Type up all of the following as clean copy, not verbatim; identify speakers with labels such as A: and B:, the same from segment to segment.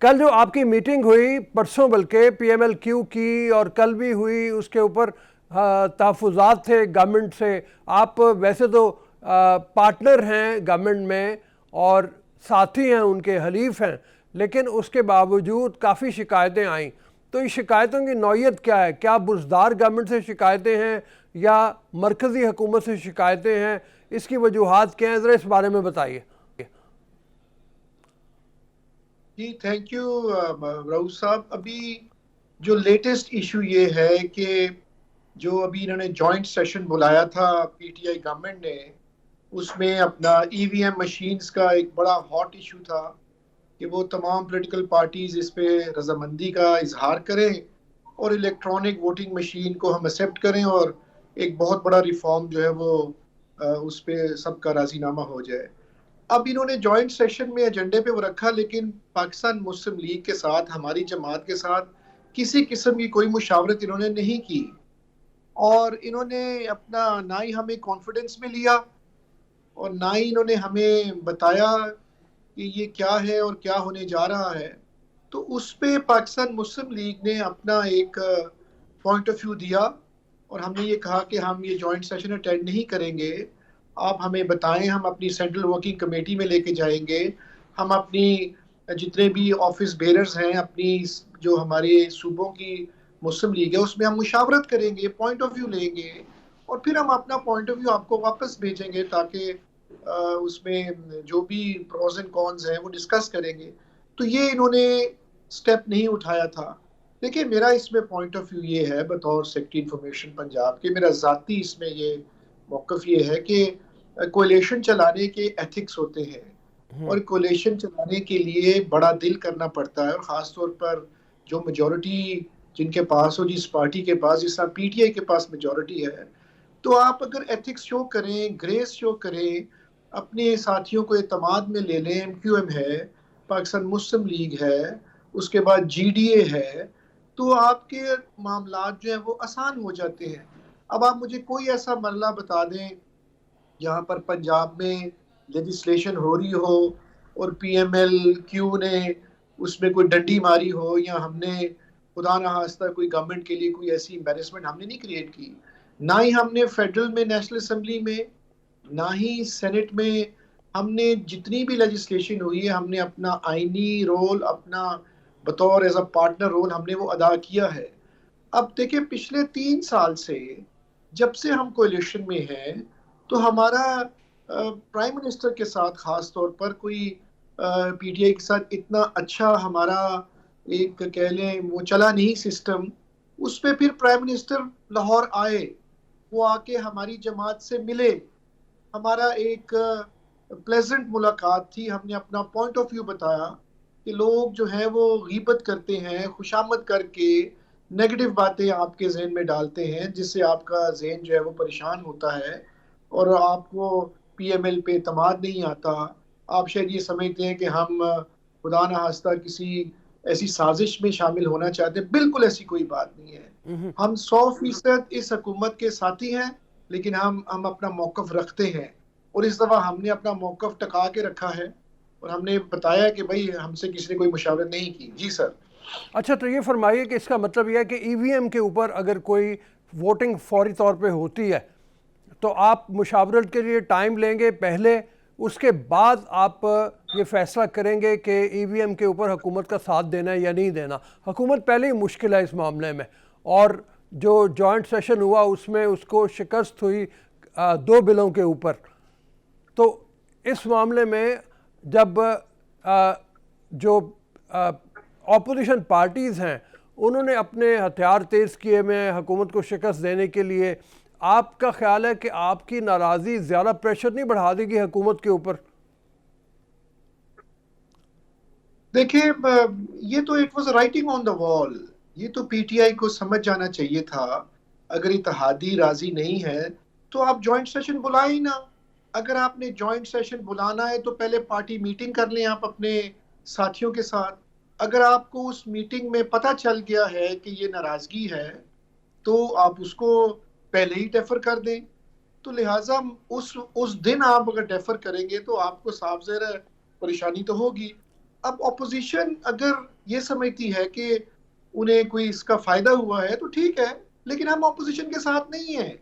A: कल जो आपकी मीटिंग हुई परसों बल्कि पीएमएलक्यू की और कल भी हुई, उसके ऊपर तहफ़्फ़ुज़ात थे गवर्नमेंट से। आप वैसे तो पार्टनर हैं गवर्नमेंट में और साथी हैं, उनके हलीफ हैं, लेकिन उसके बावजूद काफ़ी शिकायतें आईं। तो इस शिकायतों की नौयत क्या है? क्या बुज़दार गवर्नमेंट से शिकायतें हैं या मरकज़ी हुकूमत से शिकायतें हैं? इसकी वजूहात क्या हैं, ज़रा इस बारे में बताइए।
B: जी थैंक यू राउत साहब। अभी जो लेटेस्ट इशू ये है कि जो अभी इन्होंने जॉइंट सेशन बुलाया था पीटीआई गवर्नमेंट ने, उसमें अपना ईवीएम मशीन्स का एक बड़ा हॉट इशू था कि वो तमाम पॉलिटिकल पार्टीज इस पे रजामंदी का इजहार करें और इलेक्ट्रॉनिक वोटिंग मशीन को हम एक्सेप्ट करें और एक बहुत बड़ा रिफॉर्म जो है वो उस पे सबका राजीनामा हो जाए। अब इन्होंने जॉइंट सेशन में एजेंडे पे वो रखा, लेकिन पाकिस्तान मुस्लिम लीग के साथ, हमारी जमात के साथ किसी किस्म की कोई मुशावरत इन्होंने नहीं की और इन्होंने अपना ना ही हमें कॉन्फिडेंस में लिया और ना ही इन्होंने हमें बताया कि ये क्या है और क्या होने जा रहा है। तो उस पे पाकिस्तान मुस्लिम लीग ने अपना एक पॉइंट ऑफ व्यू दिया और हमने ये कहा कि हम ये जॉइंट सेशन अटेंड नहीं करेंगे। आप हमें बताएं, हम अपनी सेंट्रल वर्किंग कमेटी में लेके जाएंगे। हम अपनी जितने भी ऑफिस बेरर्स हैं, अपनी जो हमारे सूबों की मुस्लिम लीग है, उसमें हम मुशावरत करेंगे, पॉइंट ऑफ व्यू लेंगे और फिर हम अपना पॉइंट ऑफ व्यू आपको वापस भेजेंगे ताकि उसमें जो भी प्रोज एंड कॉन्स हैं वो डिस्कस करेंगे। तो ये इन्होंने स्टेप नहीं उठाया था। देखिए, मेरा इसमें पॉइंट ऑफ व्यू ये है बतौर सेक्रेटरी इंफॉर्मेशन पंजाब के, मेरा ज़ाती इसमें ये मौक़िफ़ ये है कि कोalition चलाने के एथिक्स होते हैं और कोalition चलाने के लिए बड़ा दिल करना पड़ता है और ख़ास तौर पर जो मेजॉरिटी जिनके पास हो, जिस पार्टी के पास, जिस तरह पीटीआई के पास मेजॉरिटी है, तो आप अगर एथिक्स शो करें, ग्रेस शो करें, अपने साथियों को एतमाद में ले लें। एमक्यूएम है, पाकिस्तान मुस्लिम लीग है, उसके बाद जीडीए है, तो आपके मामलात जो हैं वो आसान हो जाते हैं। अब आप मुझे कोई ऐसा मरला बता दें जहाँ पर पंजाब में लेजिस्लेशन हो रही हो और पीएमएलक्यू ने उसमें कोई डंडी मारी हो या हमने खुदा ना खास्ता कोई गवर्नमेंट के लिए कोई ऐसी एम्बेरसमेंट हमने नहीं क्रिएट की। ना ही हमने फेडरल में नेशनल असेंबली में, ना ही सेनेट में हमने जितनी भी लेजिस्लेशन हुई है, हमने अपना आईनी रोल, अपना बतौर एज अ पार्टनर रोल हमने वो अदा किया है। अब देखिए, पिछले 3 साल से जब से हम कोलिशन में हैं, तो हमारा प्राइम मिनिस्टर के साथ खास तौर पर कोई पीटीआई के साथ इतना अच्छा हमारा एक कह लें वो चला नहीं सिस्टम। उस पे फिर प्राइम मिनिस्टर लाहौर आए, वो आके हमारी जमात से मिले, हमारा एक प्लेजेंट मुलाकात थी, हमने अपना पॉइंट ऑफ व्यू बताया कि लोग जो हैं वो गीबत करते हैं, खुशामद करके नेगेटिव बातें आपके जहन में डालते हैं जिससे आपका जहन जो है वो परेशान होता है और आपको पीएमएल पे एतमाद नहीं आता। आप शायद ये समझते हैं कि हम खुदा न खास्ता किसी ऐसी साजिश में शामिल होना चाहते हैं। बिल्कुल ऐसी कोई बात नहीं है। हम 100% इस हुकूमत के साथी हैं, लेकिन हम अपना मौक़िफ़ रखते हैं और इस दफ़ा हमने अपना मौक़िफ़ टका के रखा है और हमने बताया कि भाई हमसे किसी ने कोई मुशावरत नहीं की। जी सर।
A: अच्छा, तो ये फरमाइए कि इसका मतलब यह है कि ईवीएम के ऊपर अगर कोई वोटिंग फौरी तौर पे होती है तो आप मुशावरत के लिए टाइम लेंगे पहले, उसके बाद आप ये फैसला करेंगे कि ईवीएम के ऊपर हुकूमत का साथ देना है या नहीं देना। हुकूमत पहले ही मुश्किल है इस मामले में, और जो जॉइंट सेशन हुआ उसमें उसको शिकस्त हुई 2 बिलों के ऊपर। तो इस मामले में जब जो ऑपोजिशन पार्टीज़ हैं उन्होंने अपने हथियार तेज़ किए में हुकूमत को शिकस्त देने के लिए, आपका ख्याल है कि आपकी नाराज़ी ज़्यादा प्रेशर नहीं बढ़ा देगी हुकूमत के ऊपर?
B: देखिए, ये तो it was writing on the wall. ये तो पीटीआई को समझ जाना चाहिए था। अगर इत्तेहादी राजी नहीं है तो आप जॉइंट सेशन बुलाए ही ना। अगर आपने जॉइंट सेशन बुलाना है तो पहले पार्टी मीटिंग कर लें आप अपने साथियों के साथ। अगर आपको उस मीटिंग में पता चल गया है कि ये नाराजगी है, तो आप उसको पहले ही डेफर कर दें। तो लिहाजा उस दिन आप अगर डेफर करेंगे तो आपको साफ ज़ाहिर है परेशानी तो होगी। अब ऑपोजिशन अगर ये समझती है कि उन्हें कोई इसका फायदा हुआ है तो ठीक है, लेकिन हम ऑपोजिशन के साथ नहीं है,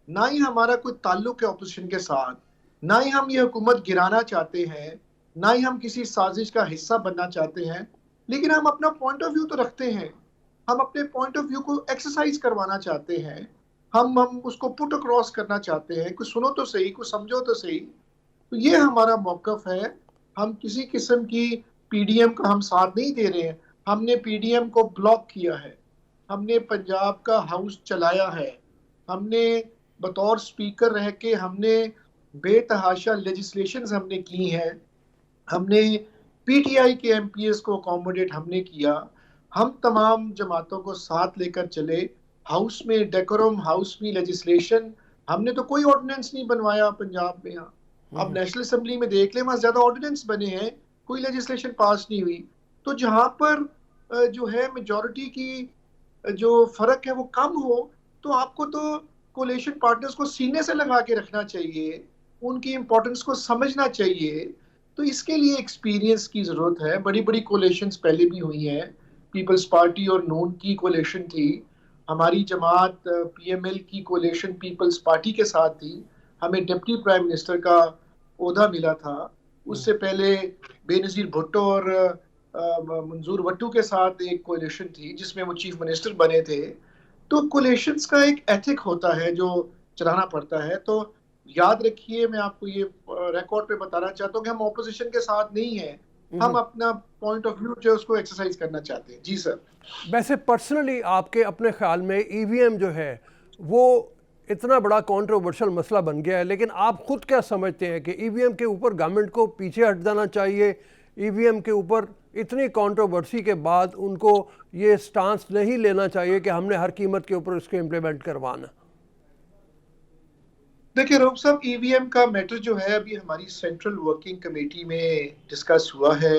B: ना ही हमारा कोई ताल्लुक है ऑपोजिशन के साथ, ना ही हम ये हुकूमत गिराना चाहते हैं, ना ही हम किसी साजिश का हिस्सा बनना चाहते हैं, लेकिन हम अपना पॉइंट ऑफ व्यू तो रखते हैं। हम अपने पॉइंट ऑफ व्यू को एक्सरसाइज करवाना चाहते हैं, हम उसको पुट अक्रॉस करना चाहते हैं, कुछ सुनो तो सही, कुछ समझो तो सही। तो ये हमारा मौकफ है। हम किसी किस्म की पीडीएम का हम साथ नहीं दे रहे हैं। हमने पीडीएम को ब्लॉक किया है, हमने पंजाब का हाउस चलाया है, हमने बतौर स्पीकर रह के हमने बेतहाशा लेजिस्लेशंस हमने की हैं, हमने पीटीआई के एमपीएस को अकोमोडेट हमने किया, हम तमाम जमातों को साथ लेकर चले। हाउस में डेकोरम, हाउस में लेजिस्लेशन, हमने तो कोई ऑर्डिनेंस नहीं बनवाया पंजाब में। यहाँ अब नेशनल असेंबली में देख ले, वहां ज्यादा ऑर्डिनेंस बने हैं, कोई लेजिस्लेशन पास नहीं हुई। तो जहां पर जो है मेजोरिटी की जो फर्क है वो कम हो, तो आपको तो कोलेशन पार्टनर्स को सीने से लगा के रखना चाहिए, उनकी इंपॉर्टेंस को समझना चाहिए। तो इसके लिए एक्सपीरियंस की जरूरत है। बड़ी बड़ी कोलेशंस पहले भी हुई हैं, पीपल्स पार्टी और नून की कोलेशन थी, हमारी जमात पीएमएल की कोलेशन पीपल्स पार्टी के साथ थी, हमें डिप्टी प्राइम मिनिस्टर का ओहदा मिला था। उससे पहले बेनजीर भुट्टो और मंजूर वट्टू के साथ एक कोलिशन थी जिसमें वो चीफ मिनिस्टर बने थे। तो कोलिशंस का एक एथिक होता है जो चलाना पड़ता है। तो याद रखिए, मैं आपको ये रिकॉर्ड पे बताना चाहता हूँ कि हम ऑपोजिशन के साथ नहीं है, हम अपना पॉइंट ऑफ व्यू जो है उसको एक्सरसाइज करना चाहते हैं। जी सर।
A: वैसे पर्सनली आपके अपने ख्याल में ईवीएम जो है वो इतना बड़ा कंट्रोवर्शियल मसला बन गया है, लेकिन आप खुद क्या समझते हैं कि ईवीएम के ऊपर गवर्नमेंट को पीछे हट जाना चाहिए? ईवीएम के ऊपर इतनी कंट्रोवर्सी के बाद उनको ये स्टांस नहीं लेना चाहिए कि हमने हर कीमत के ऊपर इसको इम्प्लीमेंट करवाना?
B: देखिए रऊफ साहब, ईवीएम का मैटर जो है अभी हमारी सेंट्रल वर्किंग कमेटी में डिस्कस हुआ है।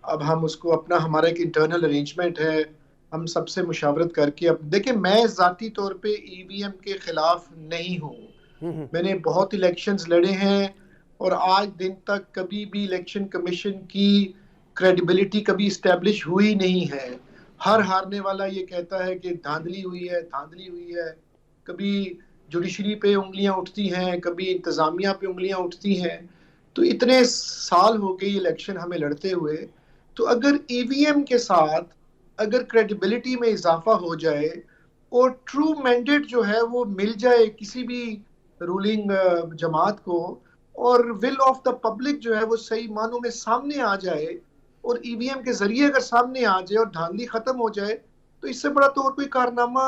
B: अब हम उसको अपना, हमारा एक इंटरनल अरेंजमेंट है, हम सबसे मुशावरत करके, अब देखिए मैं ज़ाती तौर पे ईवीएम के खिलाफ नहीं हूँ। मैंने बहुत इलेक्शंस लड़े हैं और आज दिन तक कभी भी इलेक्शन कमीशन की क्रेडिबिलिटी कभी इस्टेब्लिश हुई नहीं है। हर हारने वाला ये कहता है कि धांधली हुई है, धांधली हुई है। कभी जुडिशरी पे उंगलियां उठती हैं, कभी इंतजामिया पे उंगलियां उठती हैं। तो इतने साल हो गए इलेक्शन हमें लड़ते हुए। तो अगर ईवीएम के साथ अगर क्रेडिबिलिटी में इजाफा हो जाए और ट्रू मैंडेट जो है वो मिल जाए किसी भी रूलिंग जमात को, और विल ऑफ द पब्लिक जो है वो सही मानों में सामने आ जाए, और ईवीएम के जरिए अगर सामने आ जाए और धांधली खत्म हो जाए, तो इससे बड़ा तो और कोई कारनामा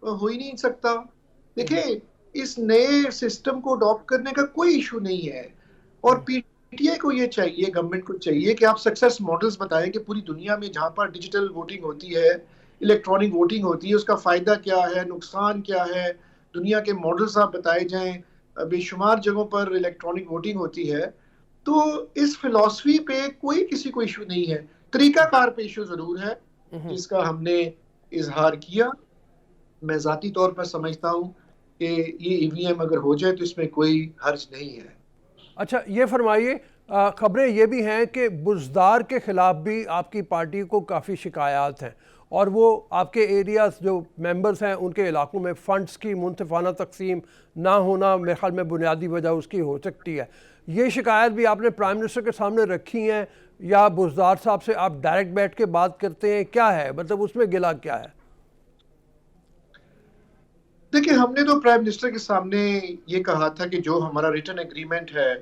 B: हो ही नहीं सकता। देखिए, इस नए सिस्टम को अडॉप्ट करने का कोई इशू नहीं है, और पीटीआई को ये चाहिए, गवर्नमेंट को चाहिए कि आप सक्सेस मॉडल्स बताएं कि पूरी दुनिया में जहां पर डिजिटल वोटिंग होती है, इलेक्ट्रॉनिक वोटिंग होती है, उसका फायदा क्या है, नुकसान क्या है, दुनिया के मॉडल्स आप बताए जाएं। बेशुमार जगहों पर इलेक्ट्रॉनिक वोटिंग होती है। तो इस फिलॉसफी पे कोई किसी को इशू नहीं है, तरीकाकार पे इशू जरूर है जिसका हमने इजहार किया। मैं जाती तौर पर समझता हूँ कि ये ईवीएम अगर हो जाए तो इसमें कोई हर्ज नहीं है।
A: अच्छा, ये फरमाइए, खबरें ये भी हैं कि बुज़दार के ख़िलाफ़ भी आपकी पार्टी को काफ़ी शिकायत हैं, और वो आपके एरियाज़ जो मेंबर्स हैं उनके इलाकों में फ़ंड्स की मुनसिफाना तकसीम ना होना मेरे ख्याल में बुनियादी वजह उसकी हो सकती है। ये शिकायत भी आपने प्राइम मिनिस्टर के सामने रखी हैं, या बुज़दार साहब से आप डायरेक्ट बैठ के बात करते हैं? क्या है मतलब उसमें गिला क्या है?
B: देखिए, हमने तो प्राइम मिनिस्टर के सामने ये कहा था कि जो हमारा रिटर्न एग्रीमेंट है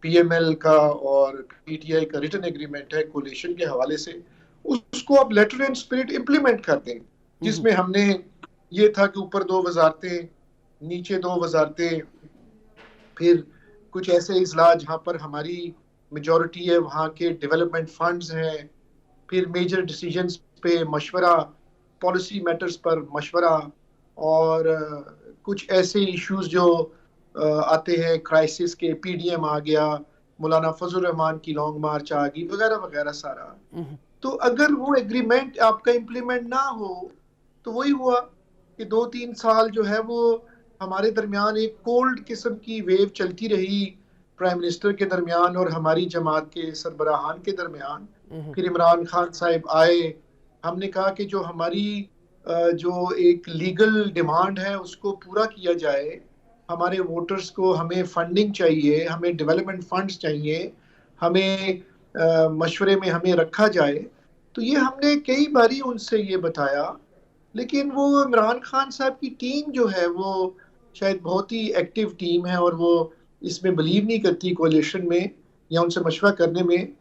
B: पीएमएल का और पीटीआई का रिटर्न एग्रीमेंट है कोलिशन के हवाले से, उसको आप लेटर एंड स्पिरिट इंप्लीमेंट कर दें, जिसमें हमने ये था कि ऊपर 2 वजारतें, नीचे 2 वजारतें, फिर कुछ ऐसे इजला जहाँ पर हमारी मेजॉरिटी है वहाँ के डेवलपमेंट फंड्स हैं, फिर मेजर डिसीजंस पे मशवरा, पॉलिसी मैटर्स पर मशवरा, और कुछ ऐसे इश्यूज जो आते हैं क्राइसिस के, पीडीएम आ गया, मौलाना फजल रहमान की लॉन्ग मार्च आ गई, वगैरह वगैरह सारा। तो अगर वो एग्रीमेंट आपका इम्प्लीमेंट ना हो तो वही हुआ कि 2-3 साल जो है वो हमारे दरमियान एक कोल्ड किस्म की वेव चलती रही प्राइम मिनिस्टर के दरमियान और हमारी जमात के सरबराहान के दरमियान। फिर इमरान खान साहब आए, हमने कहा कि जो हमारी जो एक लीगल डिमांड है उसको पूरा किया जाए, हमारे वोटर्स को, हमें फंडिंग चाहिए, हमें डेवलपमेंट फंड्स चाहिए, हमें मशवरे में हमें रखा जाए। तो ये हमने कई बारी उनसे ये बताया, लेकिन वो इमरान खान साहब की टीम जो है वो शायद बहुत ही एक्टिव टीम है और वो इसमें बिलीव नहीं करती कोalition में या उनसे मशवरा करने में।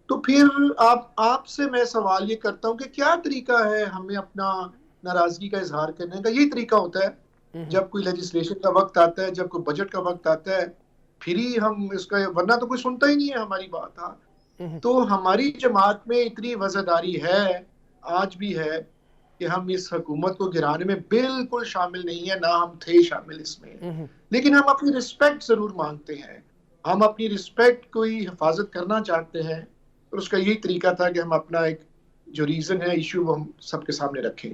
B: तो फिर आपसे मैं सवाल ये करता हूँ कि क्या तरीका है हमें अपना नाराजगी का इजहार करने का? यही तरीका होता है जब कोई लेजिस्लेशन का वक्त आता है, जब कोई बजट का वक्त आता है, फिर ही हम इसका, वरना तो कोई सुनता ही नहीं है हमारी बात। हाँ, तो हमारी जमात में इतनी वजहदारी है, आज भी है, कि हम इस हुकूमत को गिराने में बिल्कुल शामिल नहीं है, ना हम थे शामिल इसमें। लेकिन हम अपनी रिस्पेक्ट जरूर मांगते हैं, हम अपनी रिस्पेक्ट को ही हिफाजत करना चाहते हैं, और उसका यही तरीका था कि हम अपना एक जो रीजन है, इशू, वो हम सबके सामने रखें।